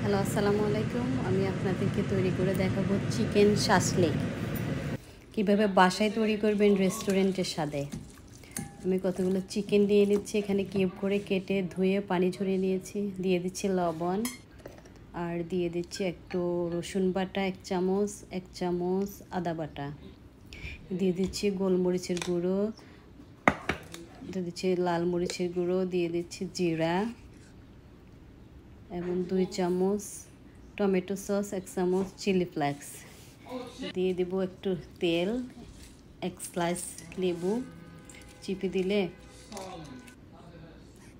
Hello, আসসালামু আলাইকুম। আমি আপনাদেরকে তৈরি করে দেখাবো চিকেন শাসলিক। কীভাবে বাসায় তৈরি করবেন রেস্টুরেন্টের স্বাদে। আমি কতগুলো চিকেন নিয়ে নিচ্ছি, এখানে কিউব করে কেটে ধুয়ে পানি ঝরিয়ে নিয়েছি। দিয়ে দিচ্ছি লবণ, আর দিয়ে দিচ্ছি একটু রসুন বাটা 1 চামচ আদা বাটা, দিয়ে দিচ্ছি গোলমরিচের গুঁড়ো, দিয়ে দিচ্ছি লাল মরিচের গুঁড়ো, দিয়ে দিচ্ছি জিরা এবং 2 চামচ টমেটো সস, 1 চামচ চিলি ফ্লেক্স, দিয়ে দেব একটু তেল, 1 স্লাইস লেবু চিপে দিলে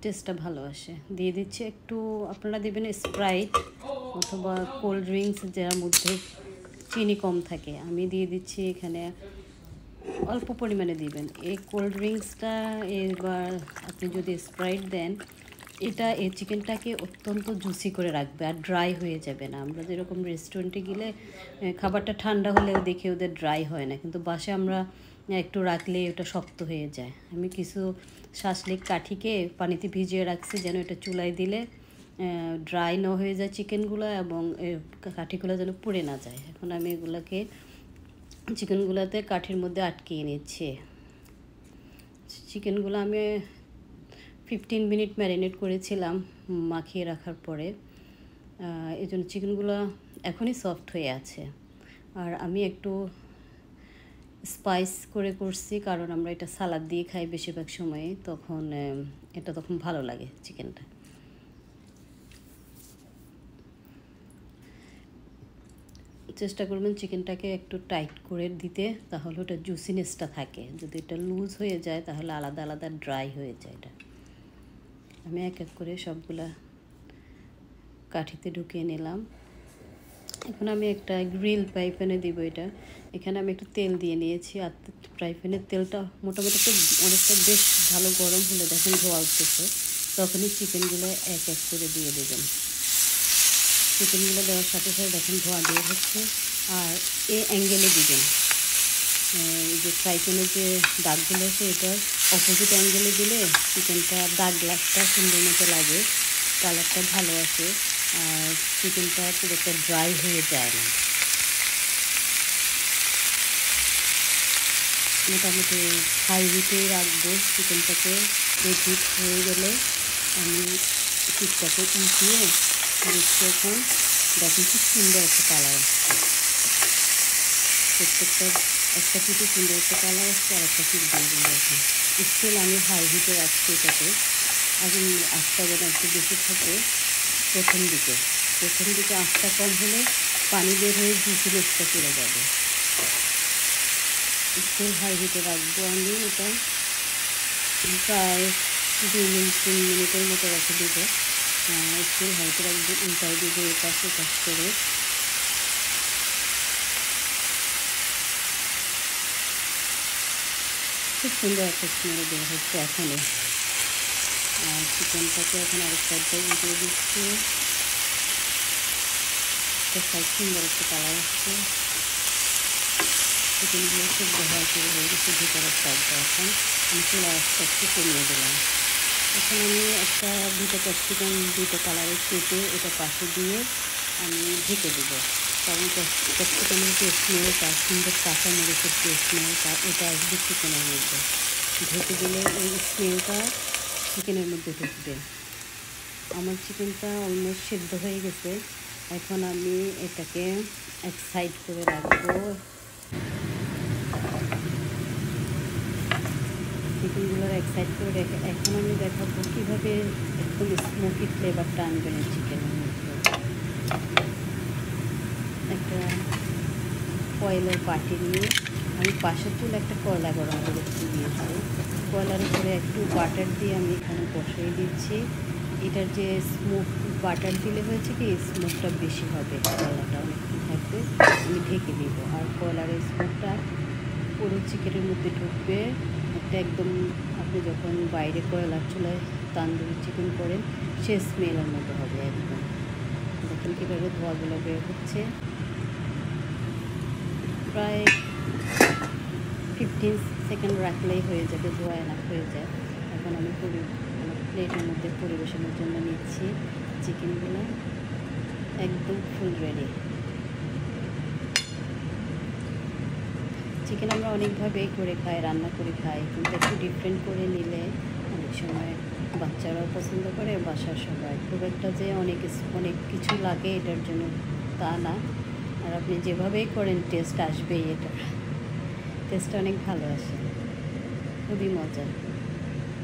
টেস্টটা ভালো আসে। দিয়ে দিচ্ছি একটু, আপনারা দেবেন স্প্রাইট অথবা কোল্ড ড্রিঙ্কস যার মধ্যে চিনি কম থাকে। আমি দিয়ে দিচ্ছি এখানে অল্প পরিমাণে দিবেন এই কোল্ড ড্রিঙ্কসটা। এবার আপনি যদি স্প্রাইট দেন, এটা এই চিকেনটাকে অত্যন্ত জুসি করে রাখবে আর ড্রাই হয়ে যাবে না। আমরা যেরকম রেস্টুরেন্টে গেলে খাবারটা ঠান্ডা হলেও দেখি ওদের ড্রাই হয় না, কিন্তু বাসায় আমরা একটু রাখলে ওটা শক্ত হয়ে যায়। আমি কিছু শাসলিক কাঠিকে পানিতে ভিজিয়ে রাখছি যেন এটা চুলায় দিলে ড্রাই না হয়ে যায় চিকেনগুলো, এবং কাঠিগুলো যেন পুড়ে না যায়। এখন আমি এগুলোকে চিকেনগুলোতে কাঠির মধ্যে আটকিয়ে নিচ্ছি। চিকেনগুলো আমি 15 মিনিট ম্যারিনেট করেছিলাম মাখিয়ে রাখার পরে, এই জন্য চিকেনগুলো এখনই সফট হয়ে আছে। আর আমি একটু স্পাইস করে করছি, কারণ আমরা এটা সালাদ দিয়ে খাই বেশিরভাগ সময়ে, তখন এটা তখন ভালো লাগে চিকেনটা। চেষ্টা করবেন চিকেনটাকে একটু টাইট করে দিতে, তাহলে ওটা জুসিনেসটা থাকে। যদি এটা লুজ হয়ে যায় তাহলে আলাদা আলাদা ড্রাই হয়ে যায়। এটা আমি এক এক করে সবগুলা কাঠিতে ঢুকিয়ে নিলাম। এখন আমি একটা গ্রিল ফ্রাই প্যানে দিব এটা। এখানে আমি একটু তেল দিয়ে নিয়েছি, আর ফ্রাই প্যানের তেলটা মোটামুটি একটু অনেকটা বেশ ভালো গরম হলে দেখেন ধোয়া উঠতেছে, তখনই চিকেনগুলো এক এক করে দিয়ে দেবেন। চিকেনগুলো দেওয়ার সাথে সাথে দেখেন ধোয়া দিয়ে হচ্ছে। আর এই অ্যাঙ্গেলে দিবেন, যে ফ্রাই প্যানের যে দাগগুলো আছে এটার অপোজিট অ্যাঙ্গেলে দিলে চিকেনটা দাগ লাগটা সুন্দর মতো লাগে, কালারটা ভালো আসে, আর চিকেনটা খুব একটা ড্রাই হয়ে যায় না। মোটামুটি হাই হিটেই রাখবো চিকেনটাকে। এই হিট হয়ে গেলে আমি হিটটাকে উঠিয়ে দিচ্ছি। এখন দেখুন খুব সুন্দর একটা কালার আসছে, প্রত্যেকটা একটা পিঠে সুন্দর একটা কালার আসছে, আর একটা পিঠ দিয়ে দিন। এখন স্টিল আমি হাই হিটে রাখছি এটাকে। এখন আঁচটা যেন একটু বেশি থাকে প্রথম দিকে আঁচটা কম হলে পানি বের হয়ে জুসিনেসটা চলে যাবে। স্টিল হাই হিটে রাখবো আমি এটা, প্রায় 2-3 মিনিটের মতো রেখে দেবো। স্টিল হাইটে রাখবো, উল্টাই দেবো এপাশে কাজ করে। খুব সুন্দর একটা স্মেল বের হচ্ছে এখনই। আর চিকেনটাকে এখন আরেক সাইডটাই উঠিয়ে দিচ্ছি, সুন্দর একটা কালার আসছে। চিকেনগুলো খুব ব্যবহার করে হয়ে গেছে ভিতরের সাইডটা। এখন আমি চুলা একটু কমিয়ে দিলাম। এখন আমি দুটো ক্যাপসিকাম দুটো কালারের কেটে এটা পাশে দিয়ে আমি ঢেকে দেবো, কারণ ক্যাপসিকামের যে স্মেলটা, সুন্দর কাঁচা মরিচের যে স্মেলটা, এটা আসবে চিকেনের মধ্যে। ঢেকে দিলে এই স্মেলটা চিকেনের মধ্যে ঢুকবে। আমার চিকেনটা অলমোস্ট সিদ্ধ হয়ে গেছে। এখন আমি এটাকে এক সাইড করে রাখবো। চিকেনগুলোর এক সাইড করে রেখে এখন আমি দেখাবো কীভাবে একদম স্মোকি ফ্লেভারটা আনবেন চিকেনের মধ্যে। একটা কয়লার বাটি নিয়ে আমি পাশের চুলে একটা কয়লা গরম করে দিয়েছি। কয়লার উপরে একটু বাটার দিয়ে আমি এখানে বসিয়ে দিচ্ছি। এটার যে স্মোক, বাটার দিলে হয়েছে কি স্মোকটা বেশি হবে, কয়লাটা অনেকক্ষণ থাকবে। আমি ঢেকে দিব, আর কয়লার স্মোকটা পুরো চিকেনের মধ্যে ঢুকবে। একটা একদম আপনি যখন বাইরে কয়লার চুলায় তান্দুরি চিকেন করেন সে স্মেলের মতো হবে একদম। দেখেন কীভাবে ধোঁয়াগুলো বের হচ্ছে। প্রায় 15 সেকেন্ড রাখলেই হয়ে যাবে, ধোয়া এনাফ হয়ে যায়। এখন আমি প্লেটের মধ্যে পরিবেশনের জন্য নিচ্ছি চিকেনগুলো। একদম ফুল রেডি। চিকেন আমরা অনেকভাবেই করে খাই, রান্না করে খাই, কিন্তু একটু ডিফারেন্ট করে নিলে অনেক সময় বাচ্চারাও পছন্দ করে, বাসার সবাই। খুব একটা যে অনেক কিছু লাগে এটার জন্য তা না। আর আপনি যেভাবেই করেন টেস্ট আসবেই, এটার টেস্টটা অনেক ভালো আসে, খুবই মজা।